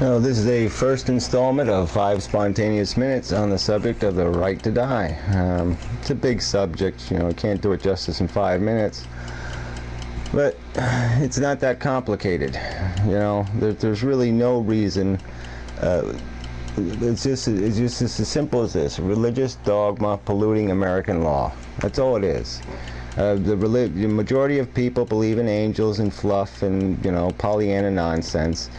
Now, this is a first installment of 5 spontaneous minutes on the subject of the right to die. It's a big subject, I can't do it justice in 5 minutes. But it's not that complicated, there's really no reason. It's just as simple as this: religious dogma polluting American law. That's all it is. The majority of people believe in angels and fluff and Pollyanna nonsense,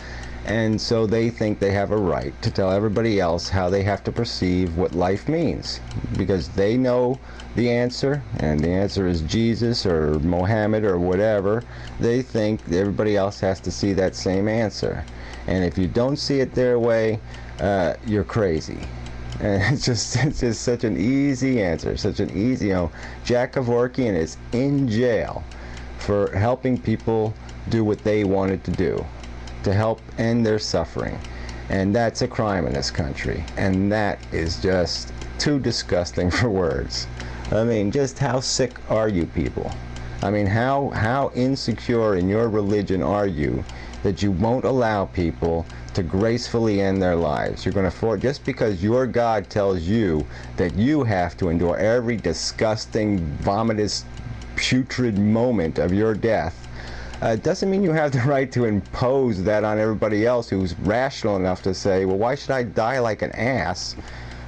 and so they think they have a right to tell everybody else how they have to perceive what life means, because they know the answer, and the answer is Jesus or Mohammed or whatever. They think everybody else has to see that same answer, and if you don't see it their way, you're crazy. And it's just such an easy answer, such an easy, Jack Kevorkian is in jail for helping people do what they wanted to do, to help end their suffering. And that's a crime in this country. And that is just too disgusting for words. I mean, just how sick are you people? I mean, how insecure in your religion are you that you won't allow people to gracefully end their lives? You're going to just because your God tells you that you have to endure every disgusting, vomitous, putrid moment of your death, doesn't mean you have the right to impose that on everybody else who's rational enough to say, well, why should I die like an ass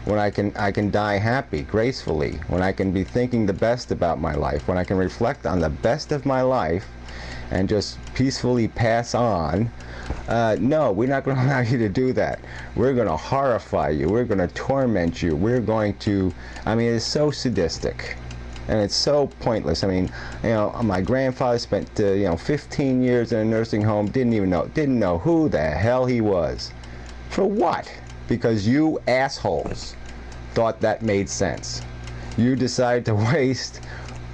when I can die happy, gracefully, when I can be thinking the best about my life, when I can reflect on the best of my life and just peacefully pass on? No, we're not going to allow you to do that. We're going to horrify you. We're going to torment you. We're going to, it's so sadistic. And it's so pointless. My grandfather spent 15 years in a nursing home, didn't know who the hell he was. For what? Because you assholes thought that made sense. You decided to waste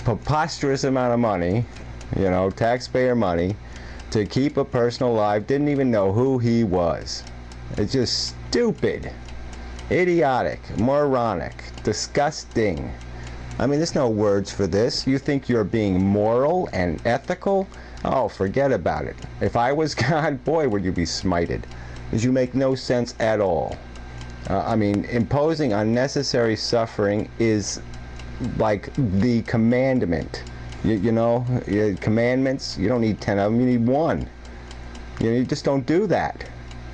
preposterous amount of money, taxpayer money, to keep a person alive, didn't even know who he was. It's just stupid, idiotic, moronic, disgusting. There's no words for this. You think you're being moral and ethical? Oh, forget about it. If I was God, boy, would you be smited. Because you make no sense at all. Imposing unnecessary suffering is like the commandment. Commandments, you don't need 10 of them, you need one. You just don't do that.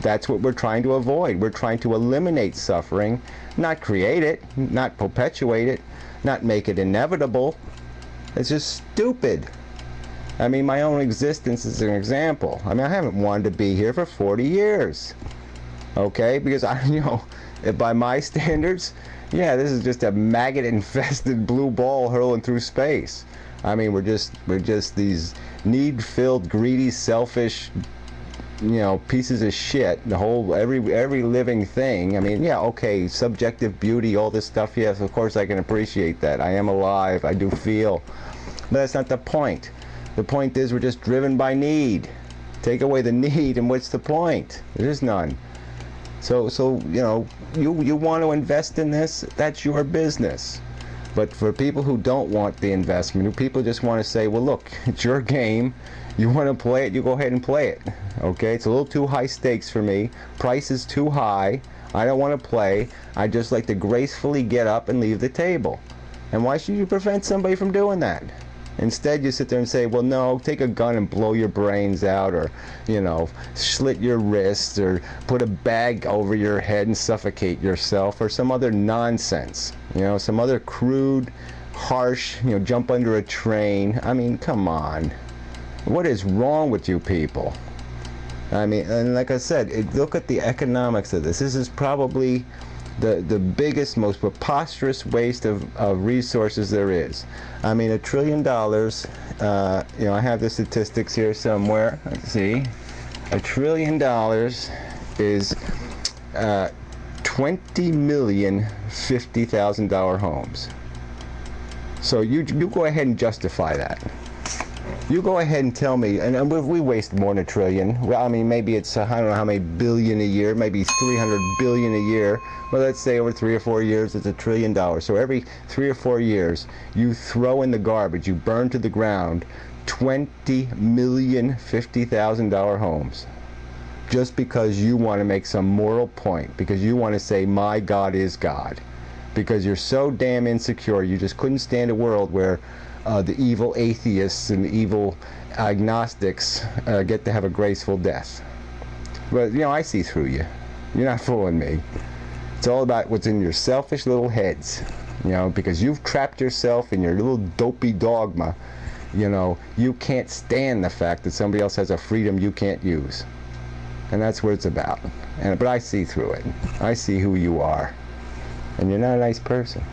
That's what we're trying to avoid. We're trying to eliminate suffering, not create it, not perpetuate it, not make it inevitable. It's just stupid. My own existence is an example. I haven't wanted to be here for 40 years. Okay? Because by my standards, yeah, this is just a maggot-infested blue ball hurling through space. We're just these need-filled, greedy, selfish, pieces of shit. Every living thing. Yeah, okay, subjective beauty, all this stuff. Yes, of course I can appreciate that. I am alive. I do feel. But that's not the point. The point is we're just driven by need. Take away the need, and what's the point? There is none. So you want to invest in this? That's your business. But for people who don't want the investment, who people just want to say, well, look, it's your game. You want to play it, you go ahead and play it. Okay? It's a little too high stakes for me. Price is too high. I don't want to play. I just like to gracefully get up and leave the table. And why should you prevent somebody from doing that? Instead, you sit there and say, well, no, take a gun and blow your brains out, or, slit your wrists, or put a bag over your head and suffocate yourself, or some other nonsense. Some other crude, harsh, jump under a train. Come on. What is wrong with you people? And like I said, look at the economics of this. This is probably the biggest, most preposterous waste of resources there is. $1 trillion, I have the statistics here somewhere. Let's see. $1 trillion is 20,050,000 homes. So you go ahead and justify that. You go ahead and tell me, and we waste more than $1 trillion. Well, maybe it's, I don't know how many billion a year, maybe 300 billion a year. Well, let's say over 3 or 4 years, it's $1 trillion. So every 3 or 4 years, you throw in the garbage, you burn to the ground 20,050,000 homes. just because you want to make some moral point, because you want to say my God is God, because you're so damn insecure you just couldn't stand a world where the evil atheists and the evil agnostics get to have a graceful death. But you know, I see through you. You're not fooling me. It's all about what's in your selfish little heads, you know, because you've trapped yourself in your little dopey dogma. You know, you can't stand the fact that somebody else has a freedom you can't use. And that's what it's about. But I see through it. I see who you are. And you're not a nice person.